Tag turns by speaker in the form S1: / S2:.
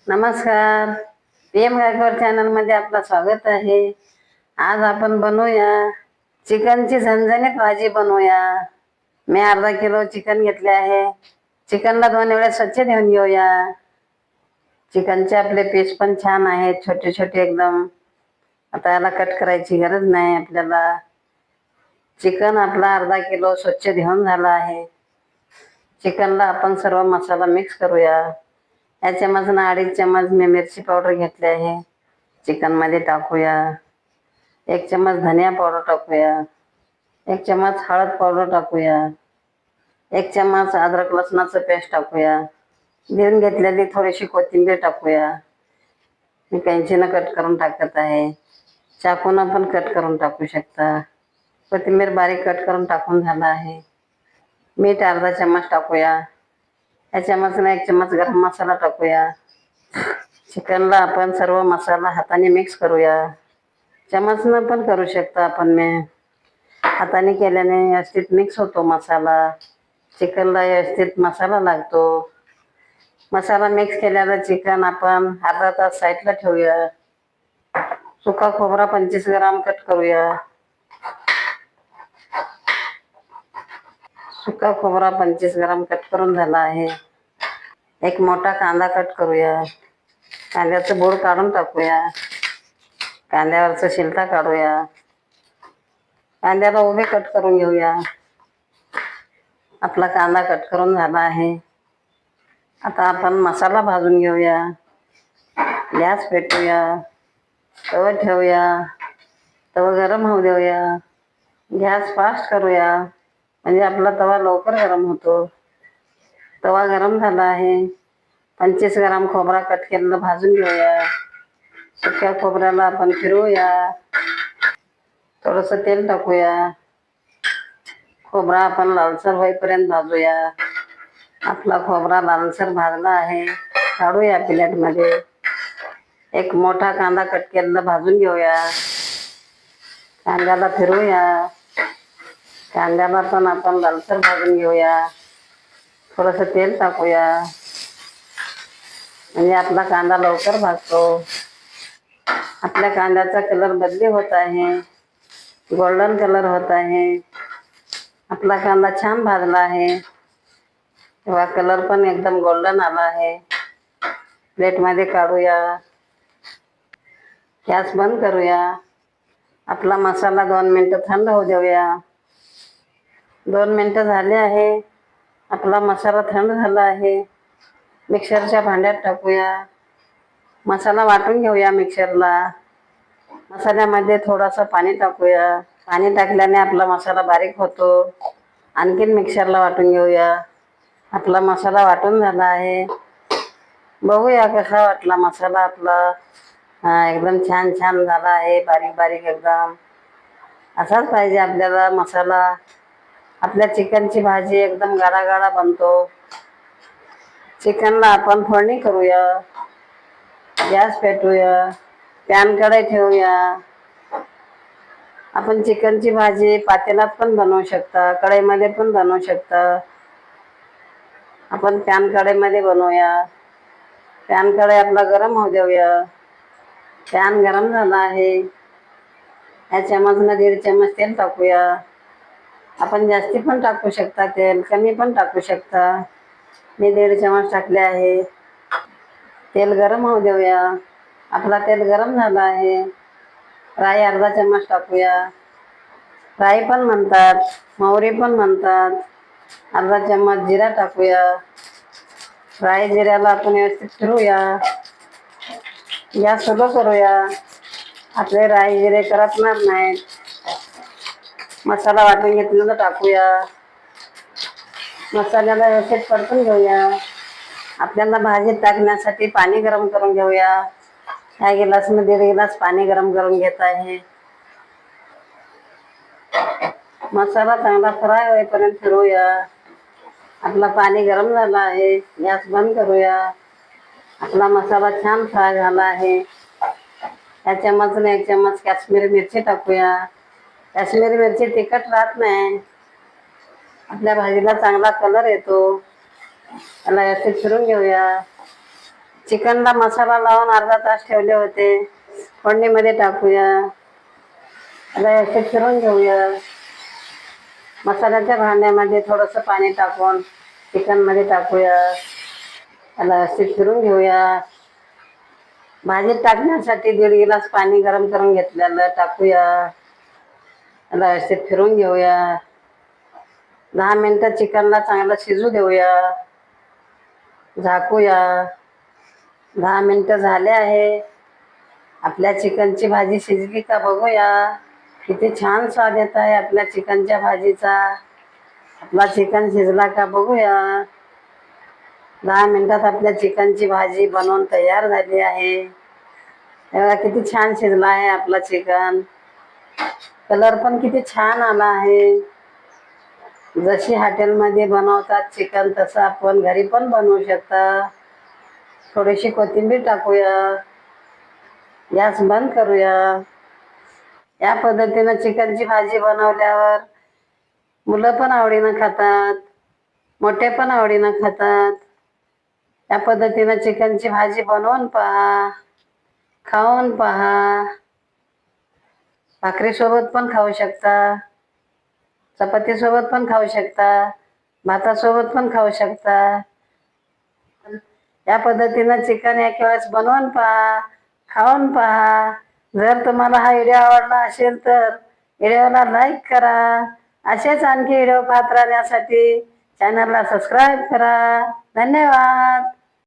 S1: नमस्कार. PM Gaikwad channel मध्ये आपलं स्वागत आहे. आज आपण बनवूया चिकनची झणझणीत भाजी बनवूया. मी अर्धा किलो चिकन घेतले आहे. चिकनला 2 वेळा स्वच्छ धुवून घेऊया. चिकनचे आपले पीस पण छान आहेत, छोटे छोटे एकदम. आता याला कट करायची गरज नाही आपल्याला. चिकन आपला अर्धा किलो स्वच्छ धुवून झाला आहे. चिकनला आपण सर्व मसाला मिक्स करूया. या चमचनं 2.5 चमच मी मिरची पावडर घेतली आहे, चिकन मध्ये टाकूया. 1 चमच धनिया पावडर टाकूया. 1 चमच हळद पावडर टाकूया. 1 चमच अद्रक लसणाचं पेस्ट टाकूया. घेऊन घेतलेली थोडीशी कोथिंबीर टाकूया. मी कैंचीनं कट करून टाकत आहे. चाकूनं पण कट करून टाकू शकता. कोथिंबीर बारीक कट करून टाकून झाला आहे. मीठ अर्धा चमच टाकूया. या चमचनं 1 चमच गरम मसाला टाकूया. चिकनला आपण सर्व मसाला हाताने मिक्स करूया. चमचनं पण करू शकता आपण. हाताने केल्याने व्यवस्थित मिक्स होतो मसाला. चिकनला व्यवस्थित मसाला लागतो. मसाला मिक्स केलेला चिकन आपण अर्धा तास साईडला ठेवूया. सुका खोबरा 25 ग्राम कट करूया. सुका खोबरा 25 ग्राम कट करून झाला आहे. 1 मोठा कांदा कट करूया. कांद्याचं बोर काढून टाकूया. कांद्यावरचं शिलटा काढूया. कांद्याला उभे कट करून घेऊया. आपला कांदा कट करून झाला आहे. आता आपण मसाला भाजून घेऊया. गॅस पेटवूया. तवा ठेवूया. तवा गरम होऊ देऊया. गॅस फास्ट करूया, म्हणजे आपला तवा लवकर गरम होतो. तवा गरम झाला आहे. 25 ग्राम खोबरा कट केलेलं भाजून घेऊया. सुक्या खोबऱ्याला आपण फिरवूया. थोडंसं तेल टाकूया. खोबरा आपण लालसर होईपर्यंत भाजूया. आपला खोबरा लालसर भाजला आहे. काढूया प्लेटमध्ये. 1 मोठा कांदा कट केलेला भाजून घेऊया. कांद्याला फिरवूया. कांद्याला पण आपण लालसर भाजून घेऊया. थोडंसं तेल टाकूया, म्हणजे आपला कांदा लवकर भाजतो. आपल्या कांद्याचा कलर बदली होत आहे, गोल्डन कलर होत आहे. आपला कांदा छान भाजला आहे. तेव्हा कलर पण एकदम गोल्डन आला आहे. प्लेटमध्ये काढूया. गॅस बंद करूया. आपला मसाला 2 मिनिटं थंड होऊ देऊया. 2 मिनिटं झाले आहे. आपला मसाला थंड झाला आहे. मिक्सरच्या भांड्यात टाकूया. मसाला वाटून घेऊया मिक्सरला. मसाल्यामध्ये थोडंसं पाणी टाकूया. पाणी टाकल्याने आपला मसाला बारीक होतो. आणखीन मिक्सरला वाटून घेऊया. आपला मसाला वाटून झाला आहे. बघूया कसा वाटला मसाला आपला. एकदम छान छान झाला आहे, बारीक बारीक एकदम. असाच पाहिजे आपल्याला मसाला. आपल्या चिकनची भाजी एकदम गाढा गाढा बनतो. चिकनला आपण फोडणी करूया. गॅस पेटवूया. पॅन कढई ठेवूया. आपण चिकनची भाजी पातेल्यात पण बनवू शकता, कढईमध्ये पण बनवू शकता. आपण पॅन कढईमध्ये बनवूया. पॅन कढई आपला गरम होऊ देऊया. पॅन गरम झाला आहे. या चमचनं 1.5 चमच तेल टाकूया. आपण जास्ती पण टाकू शकता तेल, कमी पण टाकू शकता. मी 1.5 चमच टाकले आहे. तेल गरम होऊ देऊया. आपला तेल गरम झाला आहे. राई अर्धा चमच टाकूया. राई पण म्हणतात, मोहरी पण म्हणतात. अर्धा चमच जिरा टाकूया. राई जिऱ्याला आपण व्यवस्थित फिरवूया. गॅस स्लो करूया. आपले राई जिरे करपणार नाहीत. मसाला वाटून घेतलेला टाकूया. मसाल्याला व्यवस्थित परतून घेऊया. आपल्याला भाजीत टाकण्यासाठी पाणी गरम करून घेऊया. ह्या गिलासने 1.5 गिलास पाणी गरम करून घेत आहे. मसाला चांगला फ्राय होईपर्यंत फिरवूया. आपला पाणी गरम झाला आहे. गॅस बंद करूया. आपला मसाला छान फ्राय झाला आहे. या चमचने 1 चमच काश्मीरी मिरची टाकूया. काश्मीरी मिरची तिखट राहत नाही. आपल्या भाजीला चांगला कलर येतो. त्याला व्यवस्थित फिरून घेऊया. चिकनला मसाला लावून अर्धा तास ठेवले होते. फोडणीमध्ये टाकूया. आता याचे फिरून घेऊया. मसाल्याच्या भांड्यामध्ये थोडंसं पाणी टाकून चिकनमध्ये टाकूया. त्याला व्यवस्थित फिरून घेऊया. भाजीत टाकण्यासाठी 1.5 गिलास पाणी गरम करून घेतलेलं टाकूया. त्याला व्यवस्थित फिरून घेऊया. 10 मिनिटं चिकनला चांगलं शिजू देऊया. झाकूया. 10 मिनिटं झाले आहे. आपल्या चिकनची भाजी शिजली का बघूया. किती छान स्वाद येत आहे आपल्या चिकनच्या भाजीचा. आपला चिकन शिजला का बघूया. 10 मिनिटात आपल्या चिकनची भाजी बनवून तयार झाली आहे. तेव्हा किती छान शिजला आहे आपला चिकन. कलर पण किती छान आला आहे. जशी हॉटेलमध्ये बनवतात चिकन तसं आपण घरी पण बनवू शकता. थोडीशी कोथिंबीर टाकूया. गॅस बंद करूया. या पद्धतीनं चिकनची भाजी बनवल्यावर मुलं पण आवडीनं खातात, मोठे पण आवडीनं खातात. या पद्धतीनं चिकनची भाजी बनवून पहा, खाऊन पहा. भाकरीसोबत पण खाऊ शकता, चपातीसोबत पण खाऊ शकता, भातासोबत पण खाऊ शकता. या पद्धतीनं चिकन एक वेळेस बनवून पहा, खाऊन पहा. जर तुम्हाला हा व्हिडिओ आवडला असेल तर व्हिडिओला लाईक करा. असेच आणखी व्हिडिओ पाहत राहण्यासाठी चॅनलला सबस्क्राईब करा. धन्यवाद.